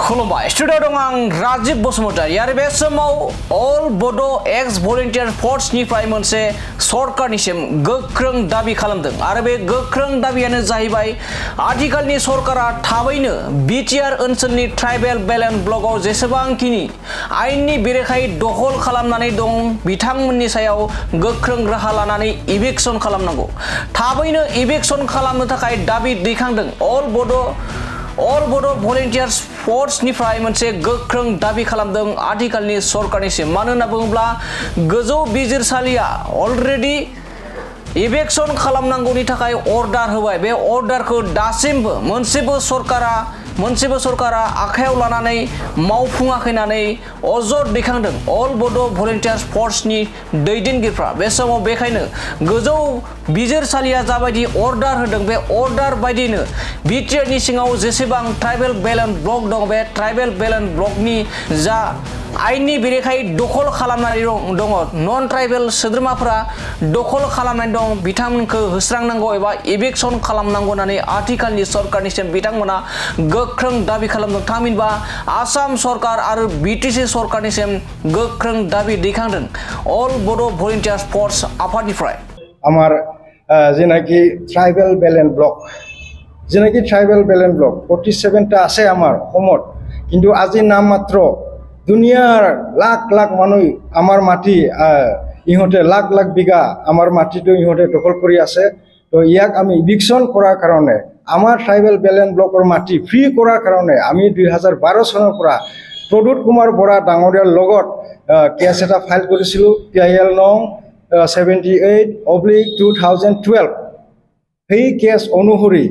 खुलुमबाय स्टुडिअ दं आं राजीब बसुमतारी आरो बे समाव अल बड' एक्स भलन्टियार फर्सनिफ्राय मोनसे सरकारनिसिम गोख्रों दाबि खालामदों आरो बे गोख्रों दाबियानो जाहैबाय आथिखालनि सरकारा थाबैनो बिटिआर ओनसोलनि ट्राइबेल बेलेन्स ब्लकआव जेसेबांखिनि आयेननि बेरेखायै दखल खालामनानै दं बिथांमोननि सायाव गोख्रों राहा लानानै इभिक्सन खालामनांगौ। थाबैनो इभिक्सन खालामनो थाखाय दाबि दैखांदों अल बड' भलन्टियार्स फर्सनिफ्राय मोनसे गोख्रों दाबि खालामदों आथिखालनि सरकारनिसिम। मानो होनना बुङोब्ला गोजौ बिजिरसालिया अलरेडि इभिक्सन खालामनांगौनि थाखाय अर्डार होबाय। बे अर्डारखौ दासिमबो मोनसेबो सरकारा आखायाव लानानै मावफुङाखै होननानै अजद दैखांदों अल बड' भलन्टियार्स फर्सनि दैदेनगिरिफ्रा। बे समाव बेखायनो गोजौ बिजिरसालिया जाबायदि अर्डार होदों बे अर्डार बायदिनो बिटिआरनि सिङाव जेसेबां ट्राइबेल बेलेन्स ब्लक दं बे ट्राइबेल बेलेन्स ब्लकनि जा आयेननि बेरेखायै दखल खालामनानै दङ नन ट्राइबेल सोद्रोमाफोरा दखल खालामनानै दं बिथांमोनखौ होस्रांनांगौ एबा इभिक्सन खालामनांगौ होननानै आथिखालनि सरकारनिसिम बिथांमोना गोख्रों दाबि खालामदों। थामहिनबा आसाम सरकार आरो बिटिसि सरकारनिसिम गोख्रों दाबि दैखांदों अल बड' भलन्टियार्स फर्स आफादनिफ्राय। আমার যেনাকি tribal balance block tribal balance block 47টা আছে আমার অসমত, কিন্তু আজি নাম মাত্র দুনিয়ার লাখ লাখ মানুষ আমার মাটি ইহঁতে লাখ লাখ বিঘা আমার মাটিটো ইহঁতে দখল কৰি আছে। তো ইয়াক আমি ইভিকশন কৰাৰ কাৰণে আমাৰ ট্ৰাইবেল বেলেন্স ব্লকৰ মাটি ফ্ৰী কৰাৰ কাৰণে আমি 2012 চনৰ পৰা প্ৰদ্যুৎ কুমাৰ বৰা ডাঙৰীয়াৰ লগত কেছ এটা ফাইল কৰিছিলোঁ PIL নং 78/2012। সেই কেছ অনুসৰি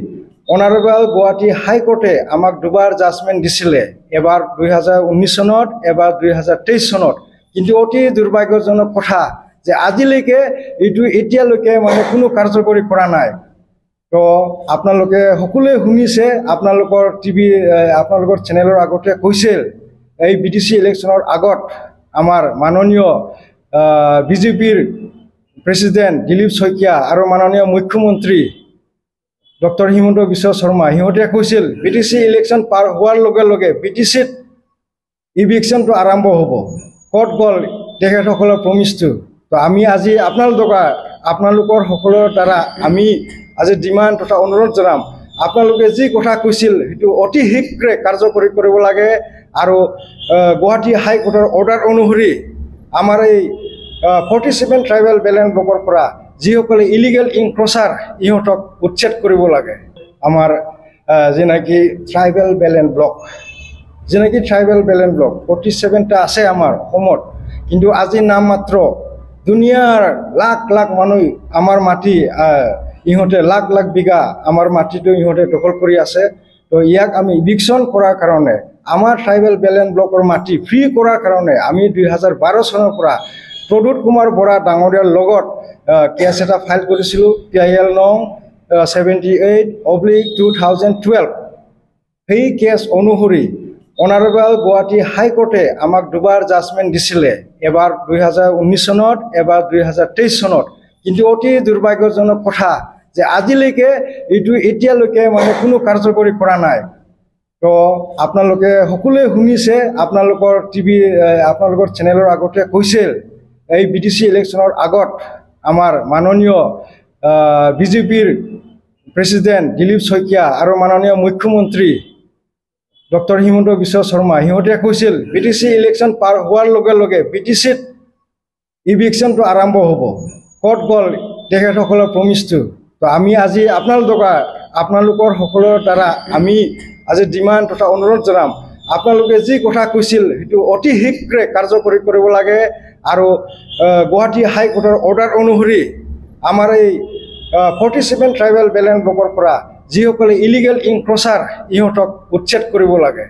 অনাৰেবল গুৱাহাটী হাইকোৰ্টে আমাক দুবাৰ জাজমেণ্ট দিছিলে, এবাৰ 2019 চনত এবাৰ 2023 চনত। কিন্তু অতি দুৰ্ভাগ্যজনক কথা যে আজিলৈকে এতিয়ালৈকে মানে কোনো কাৰ্যকৰী কৰা নাই। তো আপোনালোকে সকলোৱে শুনিছে, আপোনালোকৰ টিভি আপোনালোকৰ চেনেলৰ আগতে কৈছিল এই BTC ইলেকশ্যনৰ আগত আমাৰ মাননীয় বিজেপিৰ প্ৰেসিডেন্ট দিলীপ শইকীয়া আৰু মাননীয় মুখ্যমন্ত্ৰী ডক্টৰ হিমন্ত বিশ্ব শৰ্মা সিহঁতে কৈছিল BTC ইলেকশ্যন পাৰ হোৱাৰ লগে লগে BTCত ইভিকশ্যনটো আৰম্ভ হ'ব। ক'ত গ'ল তেখেতসকলৰ প্ৰমিছটো? তো আমি আজি আপোনালোকৰ সকলৰ দ্বাৰা আমি আজি ডিমাণ্ড তথা অনুৰোধ জনাম, আপোনালোকে যি কথা কৈছিল সেইটো অতি শীঘ্ৰে কাৰ্যকৰী কৰিব লাগে। আৰু গুৱাহাটী হাইকোৰ্টৰ অৰ্ডাৰ অনুসৰি আমাৰ এই 47 ট্ৰাইবেল বেলেন্স ব্লকৰ পৰা যিসকলে ইলিগেল ইনক্ৰচাৰ ইহঁতক উচ্ছেদ কৰিব লাগে। আমাৰ যেনাকি tribal balance block tribal balance block 47টা আছে আমাৰ অসমত, কিন্তু আজি নাম মাত্ৰ দুনিয়াৰ লাখ লাখ মানুহ আমাৰ মাটি ইহঁতে লাখ লাখ বিঘা আমাৰ মাটিটো ইহঁতে দখল কৰি আছে। তো ইয়াক আমি ইভিকশন কৰাৰ কাৰণে আমাৰ ট্ৰাইবেল বেলেন্স ব্লকৰ মাটি ফ্ৰী কৰাৰ কাৰণে আমি 2012 চনৰ পৰা প্ৰদ্যুৎ কুমাৰ বৰা ডাঙৰীয়াৰ লগত কেছ এটা ফাইল কৰিছিলোঁ PIL নং 78/2012। সেই কেছ অনুসৰি অনাৰেবল গুৱাহাটী হাইকোৰ্টে আমাক দুবাৰ জাজমেণ্ট দিছিলে, এবাৰ 2019 চনত এবাৰ 2023 চনত। কিন্তু অতি দুৰ্ভাগ্যজনক কথা যে আজিলৈকে এতিয়ালৈকে মানে কোনো কাৰ্যকৰী কৰা নাই। তো আপোনালোকে সকলোৱে শুনিছে, আপোনালোকৰ টিভি আপোনালোকৰ চেনেলৰ আগতে কৈছিল এই BTC ইলেকশ্যনৰ আগত আমাৰ মাননীয় বিজেপিৰ প্ৰেসিডেন্ট দিলীপ শইকীয়া আৰু মাননীয় মুখ্যমন্ত্ৰী ডক্টৰ হিমন্ত বিশ্ব শৰ্মা সিহঁতে কৈছিল BTC ইলেকশ্যন পাৰ হোৱাৰ লগে লগে BTCত ইভিকশ্যনটো আৰম্ভ হ'ব। ক'ত গ'ল তেখেতসকলৰ প্ৰমিছটো? তো আমি আজি আপোনালোকৰ সকলৰ দ্বাৰা আমি আজি ডিমাণ্ড তথা অনুৰোধ জনাম, আপোনালোকে যি কথা কৈছিল সেইটো অতি শীঘ্ৰে কাৰ্যকৰী কৰিব লাগে। আৰু গুৱাহাটী হাইকোৰ্টৰ অৰ্ডাৰ অনুসৰি আমাৰ এই 47 ট্ৰাইবেল বেলেন্স ব্লকৰ পৰা যিসকলে ইলিগেল ইনক্ৰচাৰ ইহঁতক উচ্ছেদ কৰিব লাগে।